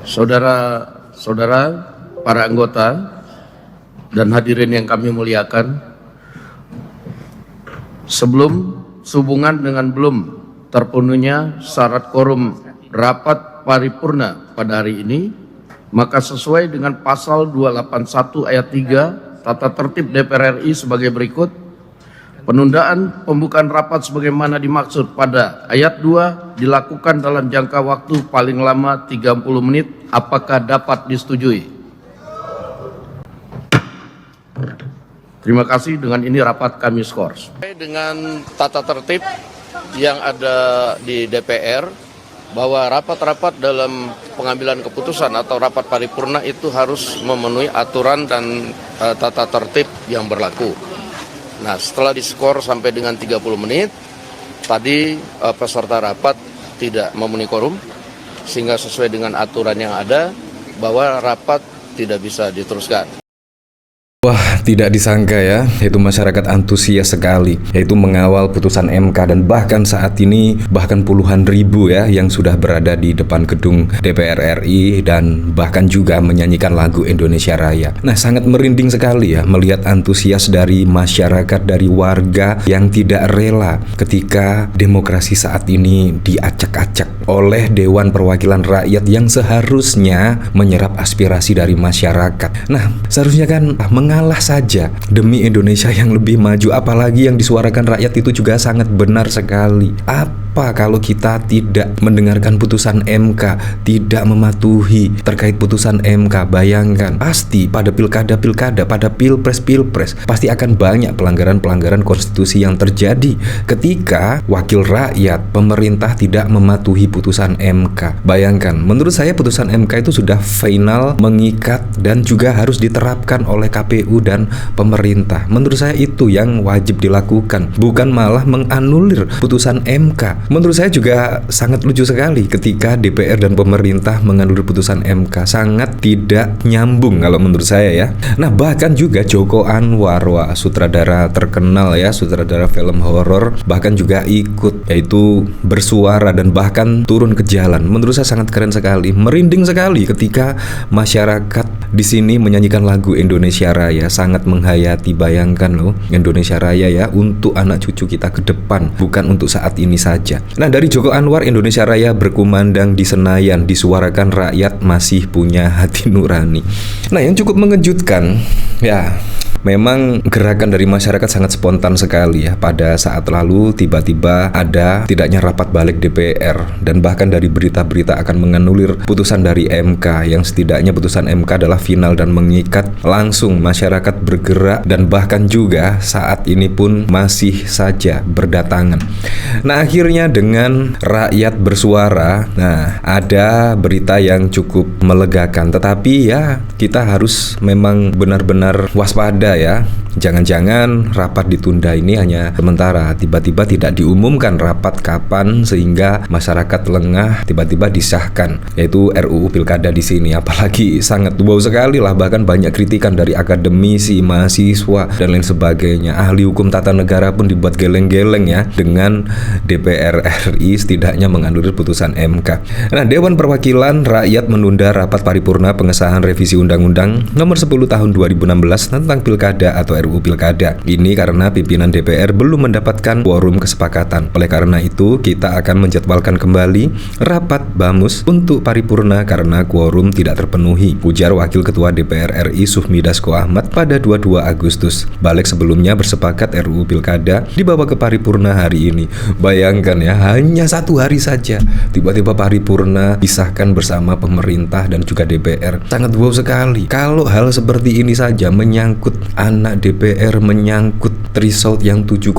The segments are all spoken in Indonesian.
Saudara-saudara, para anggota dan hadirin yang kami muliakan, sehubungan dengan belum terpenuhnya syarat quorum rapat paripurna pada hari ini, maka sesuai dengan pasal 281 ayat 3 Tata Tertib DPR RI sebagai berikut. Penundaan pembukaan rapat sebagaimana dimaksud pada ayat 2 dilakukan dalam jangka waktu paling lama 30 menit. Apakah dapat disetujui? Terima kasih. Dengan ini rapat kami skors. Dengan tata tertib yang ada di DPR, bahwa rapat-rapat dalam pengambilan keputusan atau rapat paripurna itu harus memenuhi aturan dan tata tertib yang berlaku. Nah, setelah diskor sampai dengan 30 menit, tadi peserta rapat tidak memenuhi quorum, sehingga sesuai dengan aturan yang ada, bahwa rapat tidak bisa diteruskan. Wah, tidak disangka ya, yaitu masyarakat antusias sekali, yaitu mengawal putusan MK, dan bahkan saat ini bahkan puluhan ribu ya yang sudah berada di depan gedung DPR RI dan bahkan juga menyanyikan lagu Indonesia Raya. Nah, sangat merinding sekali ya melihat antusias dari masyarakat, dari warga yang tidak rela ketika demokrasi saat ini diacak-acak oleh Dewan Perwakilan Rakyat yang seharusnya menyerap aspirasi dari masyarakat. Nah, seharusnya kan mengalah saja demi Indonesia yang lebih maju, apalagi yang disuarakan rakyat itu juga sangat benar sekali. Apa kalau kita tidak mendengarkan putusan MK, tidak mematuhi terkait putusan MK? Bayangkan, pasti pada pilkada-pilkada, pada pilpres-pilpres, pasti akan banyak pelanggaran-pelanggaran konstitusi yang terjadi ketika wakil rakyat, pemerintah tidak mematuhi putusan MK. Bayangkan, menurut saya putusan MK itu sudah final, mengikat, dan juga harus diterapkan oleh KPU dan pemerintah. Menurut saya itu yang wajib dilakukan, bukan malah menganulir putusan MK. Menurut saya juga sangat lucu sekali ketika DPR dan pemerintah menganulir putusan MK. Sangat tidak nyambung kalau menurut saya ya. Nah, bahkan juga Joko Anwar, sutradara terkenal ya, sutradara film horor, bahkan juga ikut, yaitu bersuara dan bahkan turun ke jalan. Menurut saya sangat keren sekali, merinding sekali ketika masyarakat di sini menyanyikan lagu Indonesia Raya, sangat menghayati. Bayangkan loh, Indonesia Raya ya untuk anak cucu kita ke depan, bukan untuk saat ini saja. Nah, dari Joko Anwar, Indonesia Raya berkumandang di Senayan, disuarakan rakyat masih punya hati nurani. Nah, yang cukup mengejutkan ya, memang gerakan dari masyarakat sangat spontan sekali ya. Pada saat lalu tiba-tiba ada tidaknya rapat balik DPR, dan bahkan dari berita-berita akan menganulir putusan dari MK, yang setidaknya putusan MK adalah final dan mengikat. Langsung masyarakat bergerak dan bahkan juga saat ini pun masih saja berdatangan. Nah, akhirnya dengan rakyat bersuara, nah ada berita yang cukup melegakan, tetapi ya kita harus memang benar-benar waspada ya. Jangan-jangan rapat ditunda ini hanya sementara, tiba-tiba tidak diumumkan rapat kapan sehingga masyarakat lengah, tiba-tiba disahkan, yaitu RUU Pilkada di sini. Apalagi sangat wow sekali lah, bahkan banyak kritikan dari akademisi, mahasiswa dan lain sebagainya. Ahli hukum tata negara pun dibuat geleng-geleng ya dengan DPR RI setidaknya menganulir putusan MK. Nah, Dewan Perwakilan Rakyat menunda rapat paripurna pengesahan revisi Undang-Undang Nomor 10 Tahun 2016 tentang Pilkada atau RUU Pilkada. Ini karena pimpinan DPR belum mendapatkan quorum kesepakatan. Oleh karena itu, kita akan menjadwalkan kembali rapat BAMUS untuk paripurna karena quorum tidak terpenuhi, ujar Wakil Ketua DPR RI Sufmi Dasko Ahmad pada 22 Agustus. Balik sebelumnya bersepakat RUU Pilkada dibawa ke paripurna hari ini. Bayangkan ya, hanya satu hari saja tiba-tiba paripurna disahkan bersama pemerintah dan juga DPR. Sangat wow sekali. Kalau hal seperti ini saja menyangkut anak DPR, menyangkut threshold yang 7,5%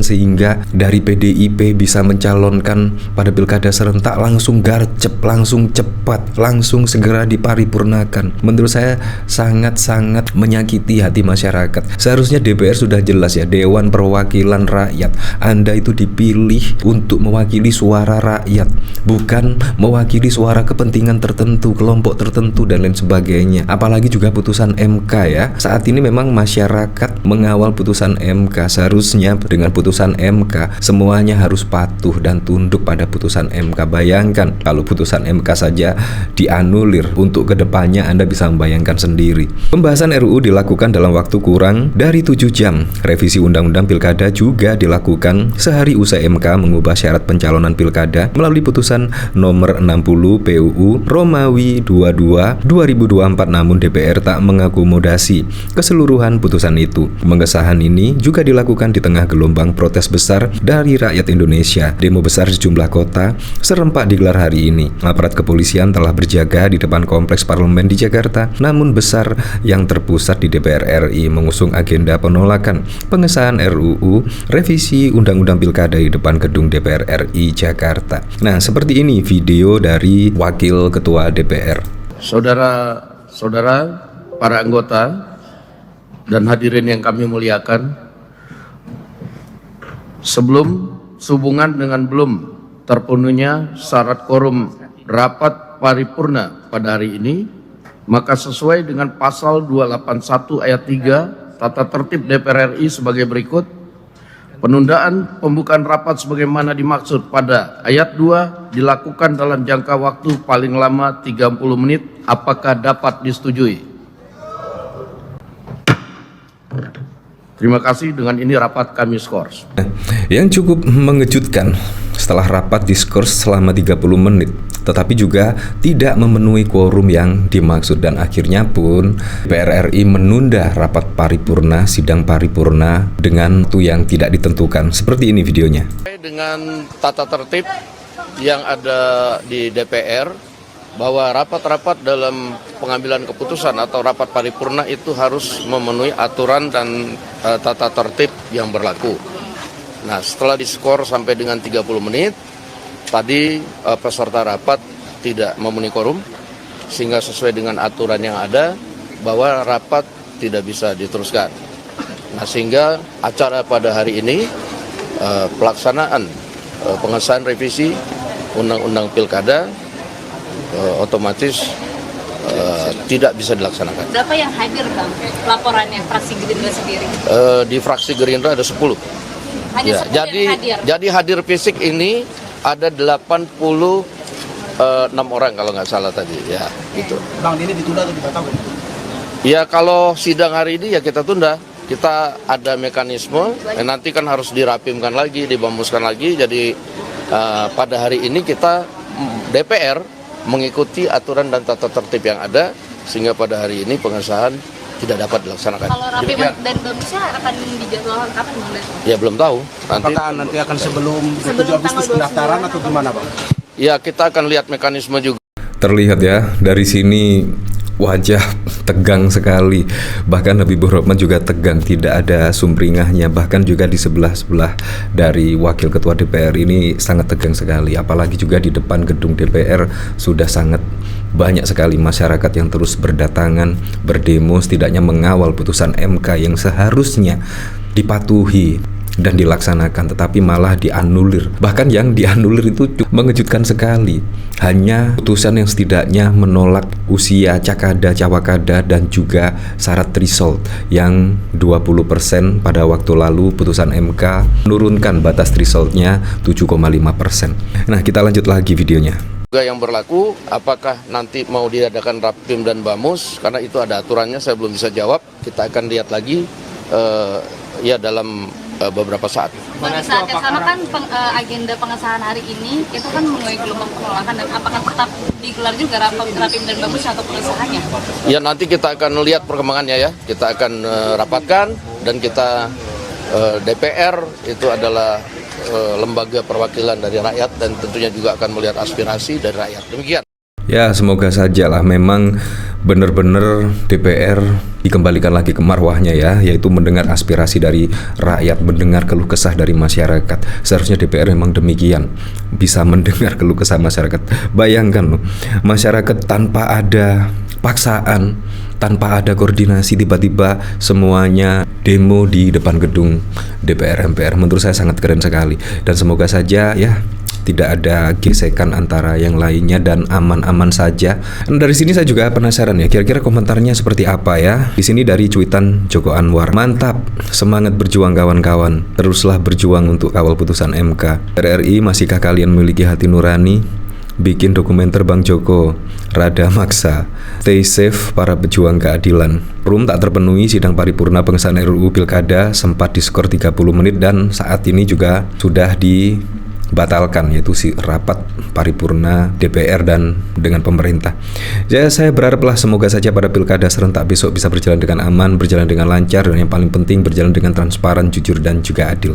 sehingga dari PDIP bisa mencalonkan pada pilkada serentak, langsung garcep, langsung cepat, langsung segera diparipurnakan. Menurut saya sangat-sangat menyakiti hati masyarakat. Seharusnya DPR sudah jelas ya, Dewan Perwakilan Rakyat. Anda itu dipilih untuk mewakili suara rakyat, bukan mewakili suara kepentingan tertentu, kelompok tertentu dan lain sebagainya. Apalagi juga putusan MK ya. Saat ini memang masyarakat mengawal putusan MK. Seharusnya dengan putusan MK semuanya harus patuh dan tunduk pada putusan MK. Bayangkan kalau putusan MK saja dianulir, untuk kedepannya Anda bisa membayangkan sendiri. Pembahasan RUU dilakukan dalam waktu kurang dari 7 jam. Revisi Undang-Undang Pilkada juga dilakukan sehari usai MK mengubah syarat pencalonan pilkada melalui putusan nomor 60 PUU Romawi 22 2024, namun DPR tak mengakomodasi keseluruhan putusan itu. Pengesahan ini juga dilakukan di tengah gelombang protes besar dari rakyat Indonesia. Demo besar di sejumlah kota serempak digelar hari ini. Aparat kepolisian telah berjaga di depan kompleks parlemen di Jakarta, namun besar yang terpusat di DPR RI mengusung agenda penolakan pengesahan RUU revisi Undang-Undang Pilkada di depan gedung DPR RI Jakarta. Nah, seperti ini video dari Wakil Ketua DPR. Saudara-saudara, para anggota dan hadirin yang kami muliakan, sehubungan dengan belum terpenuhnya syarat quorum rapat paripurna pada hari ini, maka sesuai dengan pasal 281 ayat 3 Tata Tertib DPR RI sebagai berikut. Penundaan pembukaan rapat sebagaimana dimaksud pada ayat 2 dilakukan dalam jangka waktu paling lama 30 menit. Apakah dapat disetujui? Terima kasih. Dengan ini rapat kami skors. Yang cukup mengejutkan, setelah rapat diskors selama 30 menit, tetapi juga tidak memenuhi quorum yang dimaksud, dan akhirnya pun DPR RI menunda rapat paripurna, sidang paripurna dengan waktu yang tidak ditentukan. Seperti ini videonya. Dengan tata tertib yang ada di DPR, bahwa rapat-rapat dalam pengambilan keputusan atau rapat paripurna itu harus memenuhi aturan dan tata tertib yang berlaku. Nah, setelah diskor sampai dengan 30 menit, tadi peserta rapat tidak memenuhi quorum, sehingga sesuai dengan aturan yang ada bahwa rapat tidak bisa diteruskan. Nah, sehingga acara pada hari ini pelaksanaan pengesahan revisi Undang-Undang Pilkada otomatis tidak bisa dilaksanakan. Berapa yang hadir, Bang? Laporannya fraksi Gerindra sendiri? Di fraksi Gerindra ada 10. Hanya 10 yang hadir? Jadi hadir fisik ini ada 86 orang kalau nggak salah tadi, ya gitu. Bang, ini ditunda atau dibatalkan? Ya, kalau sidang hari ini ya kita tunda. Kita ada mekanisme, nanti kan harus dirapimkan lagi, dibamuskan lagi. Jadi pada hari ini kita DPR mengikuti aturan dan tata tertib yang ada, sehingga pada hari ini pengesahan tidak dapat dilaksanakan. Kalau rapim dan bamusnya akan dijadwalkan kapan, Bang? Ya belum tahu. Apakah nanti akan sebelum 7 Agustus pendaftaran atau gimana, Bang? Ya, kita akan lihat mekanisme juga. Terlihat ya dari sini wajah tegang sekali, bahkan Habibur Rahman juga tegang, tidak ada sumringahnya. Bahkan juga di sebelah dari Wakil Ketua DPR ini sangat tegang sekali. Apalagi juga di depan gedung DPR sudah sangat banyak sekali masyarakat yang terus berdatangan, berdemo, setidaknya mengawal putusan MK yang seharusnya dipatuhi dan dilaksanakan, tetapi malah dianulir. Bahkan yang dianulir itu mengejutkan sekali. Hanya putusan yang setidaknya menolak usia cakada, cawakada, dan juga syarat threshold yang 20% pada waktu lalu putusan MK menurunkan batas thresholdnya 7,5%. Nah, kita lanjut lagi videonya. Juga yang berlaku, apakah nanti mau diadakan rapim dan bamus, karena itu ada aturannya, saya belum bisa jawab. Kita akan lihat lagi ya dalam beberapa saat. Pada saat yang sama kan agenda pengesahan hari ini itu kan menuai gelombang penolakan, dan apakah tetap digelar juga rapim dan bamus atau pengesahannya? Ya, nanti kita akan lihat perkembangannya ya. Kita akan rapatkan, dan kita DPR itu adalah lembaga perwakilan dari rakyat, dan tentunya juga akan melihat aspirasi dari rakyat. Demikian. Ya, semoga sajalah memang benar-benar DPR dikembalikan lagi ke marwahnya ya, yaitu mendengar aspirasi dari rakyat, mendengar keluh kesah dari masyarakat. Seharusnya DPR memang demikian, bisa mendengar keluh kesah masyarakat. Bayangkan loh, masyarakat tanpa ada paksaan, tanpa ada koordinasi, tiba-tiba semuanya demo di depan gedung DPR MPR. Menurut saya sangat keren sekali, dan semoga saja ya tidak ada gesekan antara yang lainnya dan aman-aman saja. Dan dari sini saya juga penasaran ya, kira-kira komentarnya seperti apa ya. Di sini dari cuitan Joko Anwar, mantap, semangat berjuang kawan-kawan, teruslah berjuang untuk kawal putusan MK. RRI, masihkah kalian memiliki hati nurani? Bikin dokumenter Bang Joko, rada maksa. Stay safe para pejuang keadilan. Room tak terpenuhi, sidang paripurna pengesahan RUU Pilkada sempat diskor 30 menit dan saat ini juga sudah dibatalkan, yaitu si rapat paripurna DPR dan dengan pemerintah. Jadi saya berharaplah semoga saja pada Pilkada serentak besok bisa berjalan dengan aman, berjalan dengan lancar, dan yang paling penting berjalan dengan transparan, jujur dan juga adil.